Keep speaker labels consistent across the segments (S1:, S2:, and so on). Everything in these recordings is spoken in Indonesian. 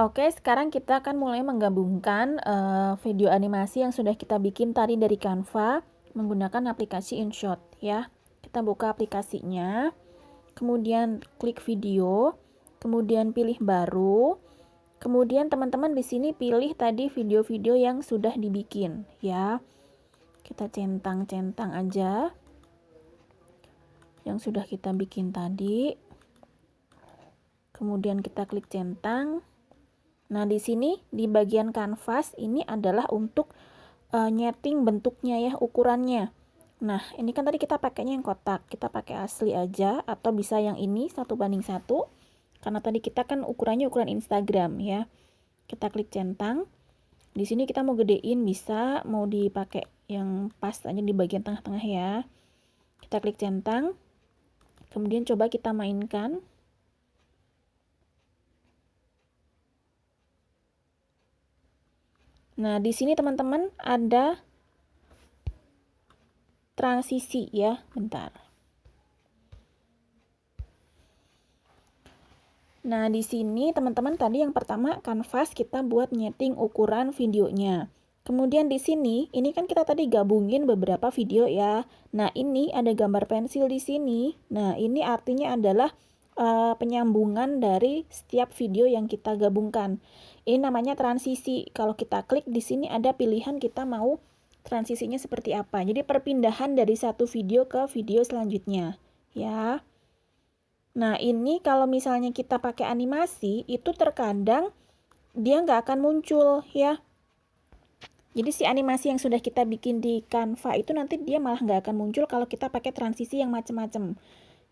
S1: Oke, sekarang kita akan mulai menggabungkan video animasi yang sudah kita bikin tadi dari Canva menggunakan aplikasi InShot ya. Kita buka aplikasinya, kemudian klik video, kemudian pilih baru, kemudian teman-teman di sini pilih tadi video-video yang sudah dibikin ya. Kita centang-centang aja yang sudah kita bikin tadi. Kemudian kita klik centang. Nah, di sini di bagian kanvas ini adalah untuk nyeting bentuknya ya, ukurannya. Nah, ini kan tadi kita pakainya yang kotak. Kita pakai asli aja atau bisa yang ini 1:1. Karena tadi kita kan ukurannya ukuran Instagram ya. Kita klik centang. Di sini kita mau gedein bisa, mau dipakai yang pas aja di bagian tengah-tengah ya. Kita klik centang. Kemudian coba kita mainkan. Nah, di sini teman-teman ada transisi ya, bentar. Nah, di sini teman-teman tadi yang pertama kanvas kita buat nyeting ukuran videonya. Kemudian di sini, ini kan kita tadi gabungin beberapa video ya. Nah, ini ada gambar pensil di sini. Nah, ini artinya adalah penyambungan dari setiap video yang kita gabungkan. Ini namanya transisi. Kalau kita klik di sini ada pilihan kita mau transisinya seperti apa. Jadi perpindahan dari satu video ke video selanjutnya, ya. Nah, ini kalau misalnya kita pakai animasi, itu terkadang dia nggak akan muncul, ya. Jadi si animasi yang sudah kita bikin di Canva itu nanti dia malah nggak akan muncul kalau kita pakai transisi yang macam-macam.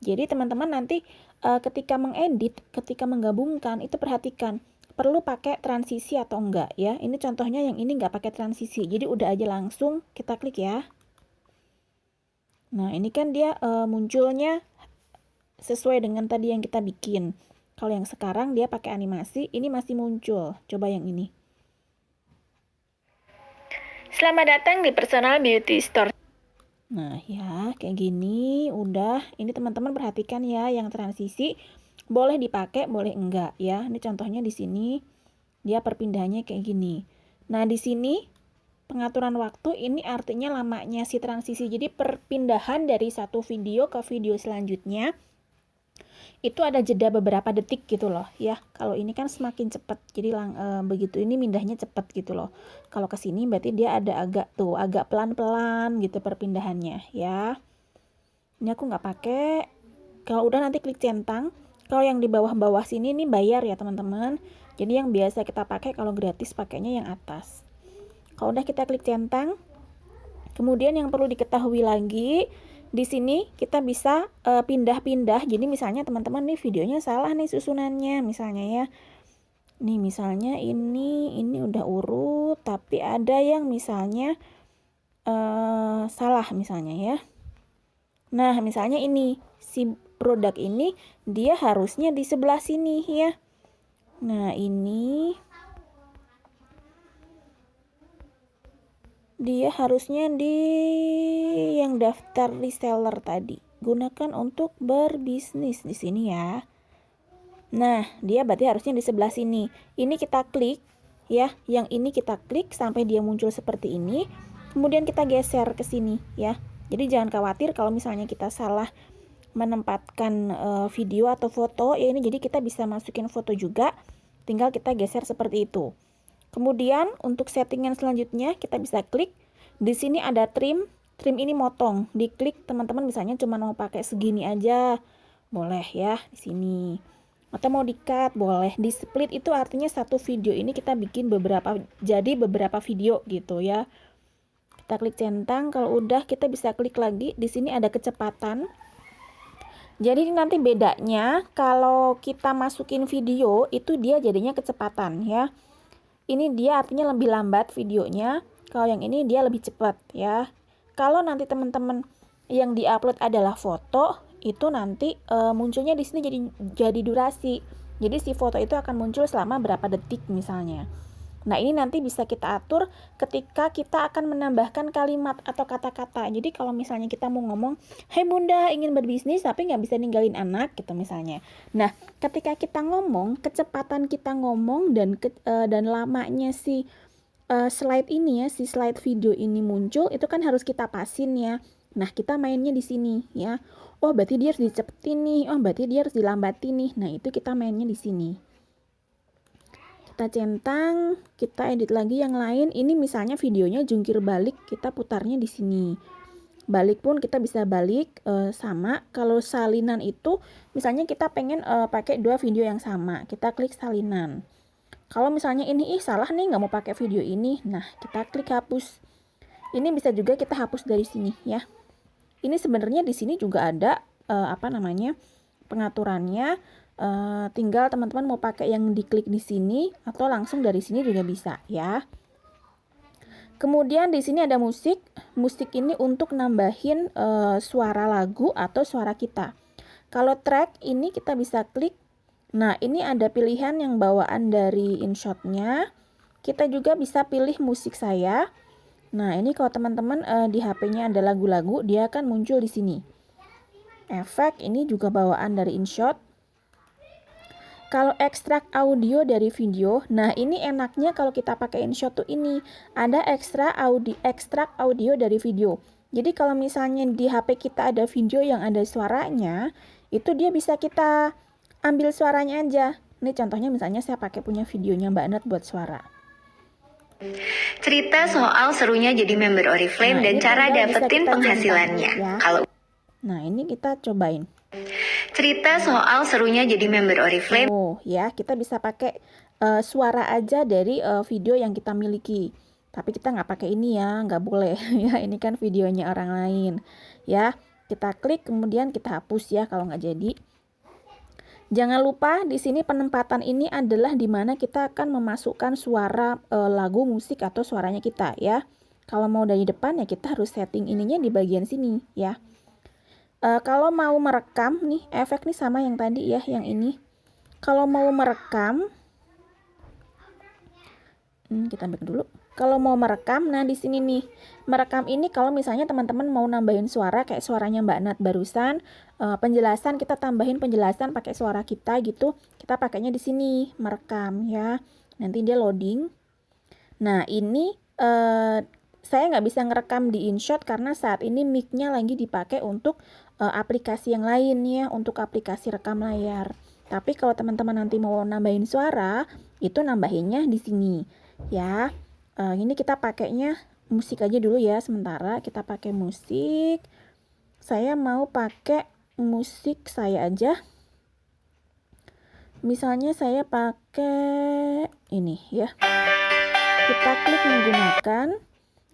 S1: Jadi teman-teman nanti ketika mengedit, ketika menggabungkan itu perhatikan perlu pakai transisi atau enggak ya. Ini contohnya yang ini nggak pakai transisi. Jadi udah aja langsung kita klik ya. Nah, ini kan dia munculnya sesuai dengan tadi yang kita bikin. Kalau yang sekarang dia pakai animasi, ini masih muncul. Coba yang ini. Selamat datang di Personal Beauty Store. Nah, ya, kayak gini udah. Ini teman-teman perhatikan ya, yang transisi boleh dipakai, boleh enggak ya. Ini contohnya di sini dia perpindahannya kayak gini. Nah, di sini pengaturan waktu ini artinya lamanya si transisi. Jadi perpindahan dari satu video ke video selanjutnya itu ada jeda beberapa detik gitu loh ya. Kalau ini kan semakin cepat, jadi begitu ini mindahnya cepat gitu loh. Kalau ke sini berarti dia ada agak pelan-pelan gitu perpindahannya ya. Ini aku nggak pakai. Kalau udah nanti klik centang. Kalau yang di bawah-bawah sini ini bayar ya teman-teman. Jadi yang biasa kita pakai kalau gratis pakainya yang atas. Kalau udah kita klik centang. Kemudian yang perlu diketahui lagi, di sini kita bisa pindah-pindah. Jadi misalnya teman-teman nih videonya salah nih susunannya misalnya ya. Nih misalnya ini udah urut tapi ada yang misalnya salah misalnya ya. Nah, misalnya ini si produk ini dia harusnya di sebelah sini ya. Nah, ini dia harusnya di yang daftar reseller tadi. Gunakan untuk berbisnis di sini ya. Nah, dia berarti harusnya di sebelah sini. Ini kita klik ya, yang ini kita klik sampai dia muncul seperti ini. Kemudian kita geser ke sini ya. Jadi jangan khawatir kalau misalnya kita salah menempatkan video atau foto ya, ini jadi kita bisa masukin foto juga, tinggal kita geser seperti itu. Kemudian untuk settingan selanjutnya kita bisa klik di sini ada trim ini motong, diklik teman-teman misalnya cuma mau pakai segini aja boleh ya di sini, atau mau di cut boleh. Di split itu artinya satu video ini kita bikin beberapa video gitu ya. Kita klik centang, kalau udah kita bisa klik lagi di sini ada kecepatan. Jadi nanti bedanya kalau kita masukin video itu dia jadinya kecepatan ya. Ini dia artinya lebih lambat videonya. Kalau yang ini dia lebih cepat ya. Kalau nanti teman-teman yang diupload adalah foto, itu nanti munculnya di sini jadi durasi. Jadi si foto itu akan muncul selama berapa detik misalnya. Nah, ini nanti bisa kita atur ketika kita akan menambahkan kalimat atau kata-kata. Jadi kalau misalnya kita mau ngomong, "Hai Bunda, ingin berbisnis tapi nggak bisa ninggalin anak," gitu misalnya. Nah, ketika kita ngomong, kecepatan kita ngomong dan lamanya si slide ini ya, si slide video ini muncul, itu kan harus kita pasin ya. Nah, kita mainnya di sini ya. Oh, berarti dia harus dicepetin nih. Oh, berarti dia harus dilambatin nih. Nah, itu kita mainnya di sini. Kita centang, kita edit lagi yang lain. Ini misalnya videonya jungkir balik, kita putarnya di sini. Balik pun kita bisa balik sama. Kalau salinan itu misalnya kita pengen pakai dua video yang sama, kita klik salinan. Kalau misalnya ini salah nih, nggak mau pakai video ini, nah kita klik hapus. Ini bisa juga kita hapus dari sini ya. Ini sebenarnya di sini juga ada pengaturannya. Tinggal teman-teman mau pakai yang diklik di sini atau langsung dari sini juga bisa ya. Kemudian di sini ada musik. Musik ini untuk nambahin suara lagu atau suara kita. Kalau track ini kita bisa klik. Nah, ini ada pilihan yang bawaan dari InShot-nya. Kita juga bisa pilih musik saya. Nah, ini kalau teman-teman di HP-nya ada lagu-lagu, dia akan muncul di sini. Efek ini juga bawaan dari InShot. Kalau ekstrak audio dari video, nah ini enaknya kalau kita pakai InShot tuh ini, ada ekstrak audio dari video. Jadi kalau misalnya di HP kita ada video yang ada suaranya, itu dia bisa kita ambil suaranya aja. Ini contohnya misalnya saya pakai punya videonya Mbak Nat buat suara.
S2: Cerita soal serunya jadi member Oriflame dan cara dapetin penghasilannya. Ya.
S1: Nah, ini kita cobain.
S2: Cerita soal serunya jadi member Oriflame.
S1: Oh ya, kita bisa pakai suara aja dari video yang kita miliki. Tapi kita nggak pakai ini ya, nggak boleh ya. Ini kan videonya orang lain ya. Kita klik kemudian kita hapus ya kalau nggak jadi. Jangan lupa di sini penempatan ini adalah di mana kita akan memasukkan suara lagu, musik atau suaranya kita ya. Kalau mau dari depan ya kita harus setting ininya di bagian sini ya. Kalau mau merekam nih, efek nih sama yang tadi ya, yang ini. Kalau mau merekam, kita back dulu. Kalau mau merekam, nah di sini nih, merekam ini kalau misalnya teman-teman mau nambahin suara kayak suaranya Mbak Nat barusan, penjelasan kita tambahin penjelasan pakai suara kita gitu, kita pakainya di sini merekam ya. Nanti dia loading. Nah ini saya nggak bisa ngerekam di InShot karena saat ini mic-nya lagi dipakai untuk aplikasi yang lain ya, untuk aplikasi rekam layar. Tapi kalau teman-teman nanti mau nambahin suara, itu nambahinnya di sini ya. Ini kita pakainya musik aja dulu ya sementara. Kita pakai musik. Saya mau pakai musik saya aja. Misalnya saya pakai ini ya. Kita klik menggunakan.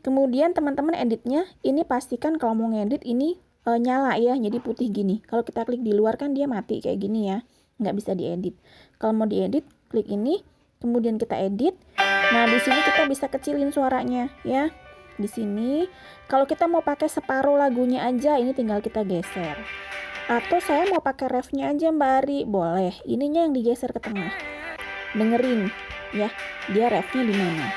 S1: Kemudian teman-teman editnya, ini pastikan kalau mau ngedit ini nyala ya, jadi putih gini. Kalau kita klik di luar kan dia mati kayak gini ya, nggak bisa diedit. Kalau mau diedit, klik ini, kemudian kita edit. Nah di sini kita bisa kecilin suaranya ya. Di sini, kalau kita mau pakai separuh lagunya aja, ini tinggal kita geser. Atau saya mau pakai refnya aja Mbak Ari, boleh. Ininya yang digeser ke tengah. Dengerin ya, dia refnya di mana.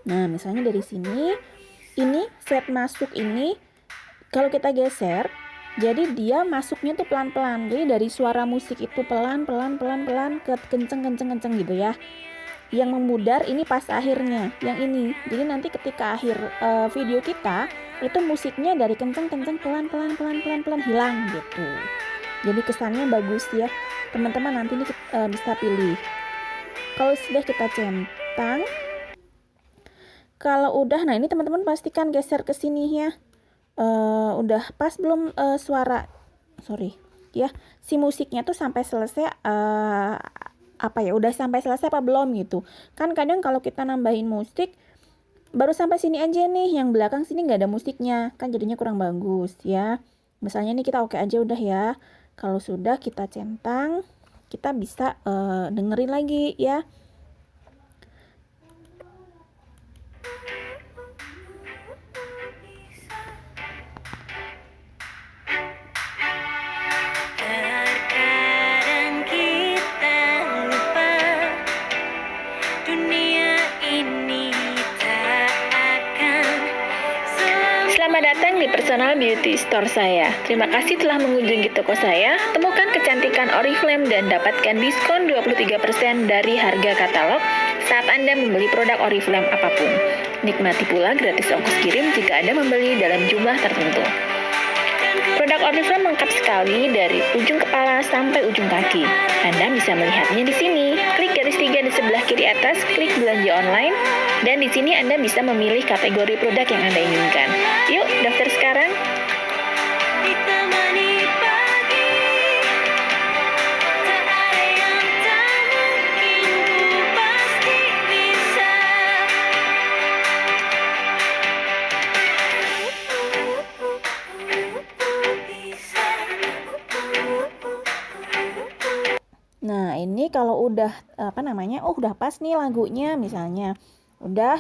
S1: Nah, misalnya dari sini, ini set masuk ini, kalau kita geser, jadi dia masuknya tuh pelan-pelan. Jadi dari suara musik itu pelan-pelan ke kenceng gitu ya. Yang memudar ini pas akhirnya, yang ini. Jadi nanti ketika akhir video kita, itu musiknya dari kenceng pelan-pelan hilang gitu. Jadi kesannya bagus ya. Teman-teman nanti ini bisa pilih. Kalau sudah kita centang, kalau udah, nah ini teman-teman pastikan geser ke sini ya. Udah pas belum suara, sorry ya, si musiknya tuh sampai selesai udah sampai selesai apa belum gitu. Kan kadang kalau kita nambahin musik baru sampai sini aja nih, yang belakang sini nggak ada musiknya, kan jadinya kurang bagus ya. Misalnya ini kita oke aja udah ya. Kalau sudah kita centang, kita bisa dengerin lagi ya. personal beauty store saya. Terima kasih telah mengunjungi toko saya. Temukan kecantikan Oriflame dan dapatkan diskon 23% dari harga katalog saat Anda membeli produk Oriflame apapun. Nikmati pula gratis ongkos kirim jika Anda membeli dalam jumlah tertentu. Produk Oriflame lengkap sekali dari ujung kepala sampai ujung kaki. Anda bisa melihatnya di sini. Klik garis 3 di sebelah kiri atas, klik belanja online, dan di sini Anda bisa memilih kategori produk yang Anda inginkan. Yuk, daftar sekarang. Nah, ini kalau udah udah pas nih lagunya misalnya. Udah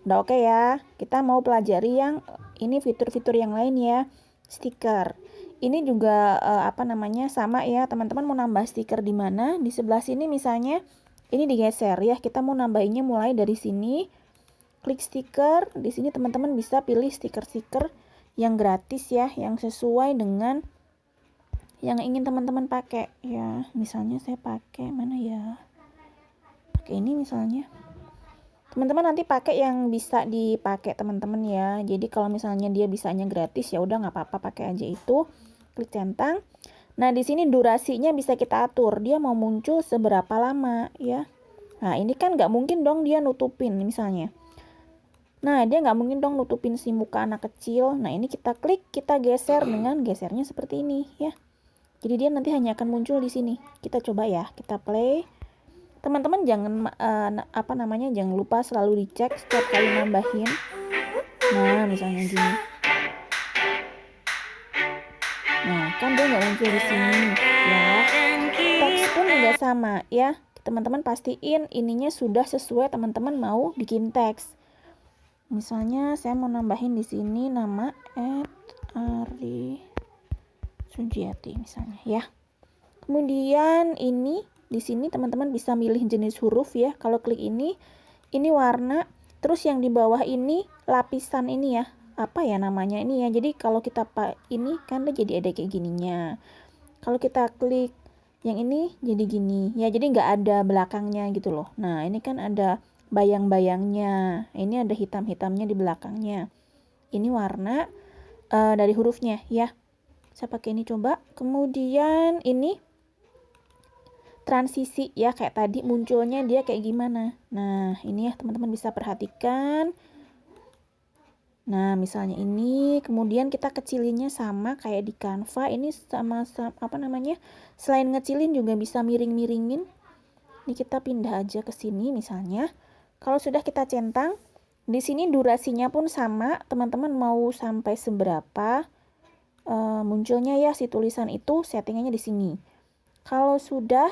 S1: oke ya. Kita mau pelajari yang ini fitur-fitur yang lain ya. Stiker. Ini juga sama ya, teman-teman mau nambah stiker di mana? Di sebelah sini misalnya ini digeser ya. Kita mau nambahinnya mulai dari sini. Klik stiker. Di sini teman-teman bisa pilih stiker-stiker yang gratis ya, yang sesuai dengan yang ingin teman-teman pakai ya. Misalnya saya pakai mana ya, pakai ini misalnya. Teman-teman nanti pakai yang bisa dipakai teman-teman ya. Jadi kalau misalnya dia bisanya gratis ya udah nggak apa-apa, pakai aja itu. Klik centang. Nah di sini durasinya bisa kita atur, dia mau muncul seberapa lama ya. Nah ini kan nggak mungkin dong dia nutupin misalnya. Nah dia nggak mungkin dong nutupin si muka anak kecil. Nah ini kita klik, kita geser dengan gesernya seperti ini ya. Jadi dia nanti hanya akan muncul di sini. Kita coba ya, kita play. Teman-teman jangan jangan lupa selalu dicek setiap kali nambahin. Nah, misalnya gini. Nah, kan dia nggak muncul di sini ya. Teks pun juga sama ya. Teman-teman pastiin ininya sudah sesuai teman-teman mau bikin teks. Misalnya saya mau nambahin di sini nama Ari Sujiati misalnya ya. Kemudian ini di sini teman-teman bisa milih jenis huruf ya. Kalau klik ini warna, terus yang di bawah ini lapisan ini ya. Apa ya namanya ini ya. Jadi kalau kita ini kan jadi ada kayak gininya. Kalau kita klik yang ini jadi gini ya. Jadi nggak ada belakangnya gitu loh. Nah ini kan ada bayang-bayangnya. Ini ada hitam-hitamnya di belakangnya. Ini warna dari hurufnya ya. Saya pakai ini coba. Kemudian ini transisi ya, kayak tadi munculnya dia kayak gimana. Nah ini ya teman-teman bisa perhatikan. Nah misalnya ini, kemudian kita kecilinnya sama kayak di Canva. Ini sama selain ngecilin juga bisa miring-miringin. Ini kita pindah aja ke sini misalnya. Kalau sudah kita centang, di sini durasinya pun sama. Teman-teman mau sampai seberapa munculnya ya si tulisan itu, settingannya di sini. Kalau sudah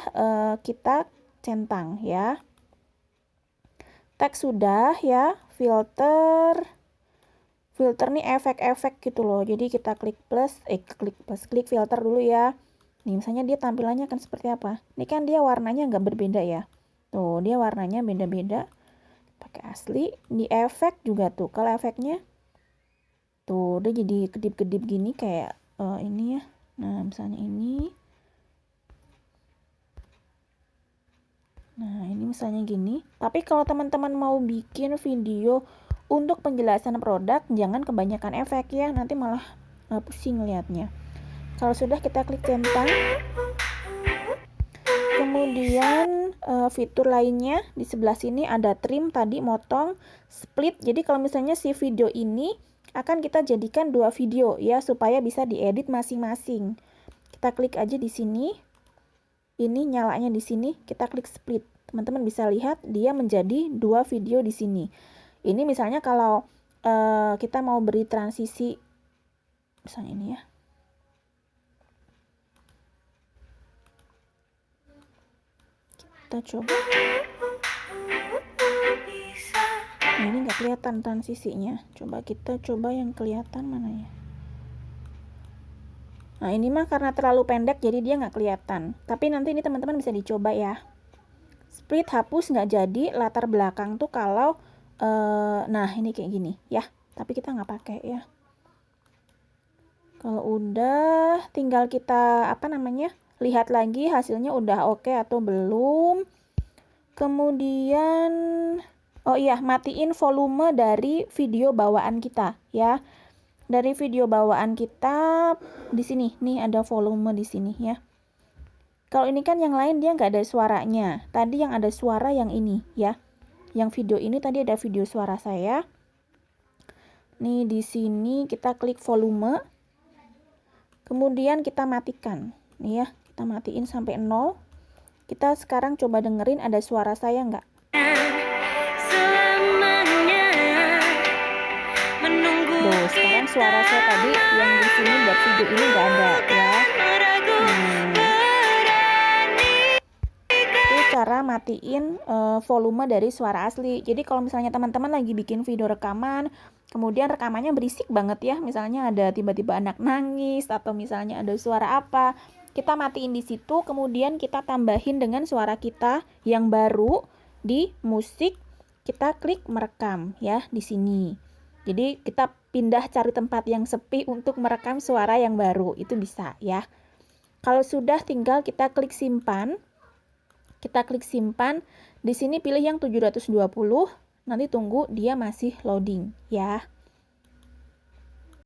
S1: kita centang ya. Teks sudah ya, filter nih efek-efek gitu loh. Jadi kita klik filter dulu ya. Nih misalnya dia tampilannya akan seperti apa. Ini kan dia warnanya nggak berbeda ya. Tuh dia warnanya beda-beda. Pakai asli. Di efek juga tuh. Kalau efeknya tuh dia jadi kedip-kedip gini kayak ini ya. Nah misalnya ini. Nah ini misalnya gini. Tapi kalau teman-teman mau bikin video untuk penjelasan produk, jangan kebanyakan efek ya. Nanti malah pusing lihatnya. Kalau sudah kita klik centang. Kemudian fitur lainnya di sebelah sini ada trim tadi, motong, split. Jadi kalau misalnya si video ini akan kita jadikan 2 video ya supaya bisa diedit masing-masing. Kita klik aja di sini. Ini nyalanya di sini, kita klik split. Teman-teman bisa lihat dia menjadi 2 video di sini. Ini misalnya kalau kita mau beri transisi misalnya ini ya. Kita coba. Nah ini nggak kelihatan transisinya. Kita coba yang kelihatan mana ya. Nah ini mah karena terlalu pendek jadi dia nggak kelihatan. Tapi nanti ini teman-teman bisa dicoba ya. Split hapus nggak jadi latar belakang tuh kalau nah ini kayak gini ya. Tapi kita nggak pakai ya. Kalau udah, tinggal kita lihat lagi hasilnya udah oke atau belum. Kemudian, oh iya, matiin volume dari video bawaan kita ya. Dari video bawaan kita di sini, nih ada volume di sini ya. Kalau ini kan yang lain dia nggak ada suaranya. Tadi yang ada suara yang ini ya. Yang video ini tadi ada video suara saya. Nih di sini kita klik volume. Kemudian kita matikan. Nih ya, kita matiin sampai 0. Kita sekarang coba dengerin ada suara saya nggak? Tuh, sekarang suara saya tadi yang di sini buat video ini nggak ada ya. Itu cara matiin volume dari suara asli. Jadi kalau misalnya teman-teman lagi bikin video rekaman, kemudian rekamannya berisik banget ya, misalnya ada tiba-tiba anak nangis atau misalnya ada suara apa, kita matiin di situ, kemudian kita tambahin dengan suara kita yang baru di musik, kita klik merekam ya di sini. Jadi kita pindah cari tempat yang sepi untuk merekam suara yang baru, itu bisa ya. Kalau sudah tinggal kita klik simpan. Kita klik simpan. Di sini pilih yang 720. Nanti tunggu dia masih loading ya.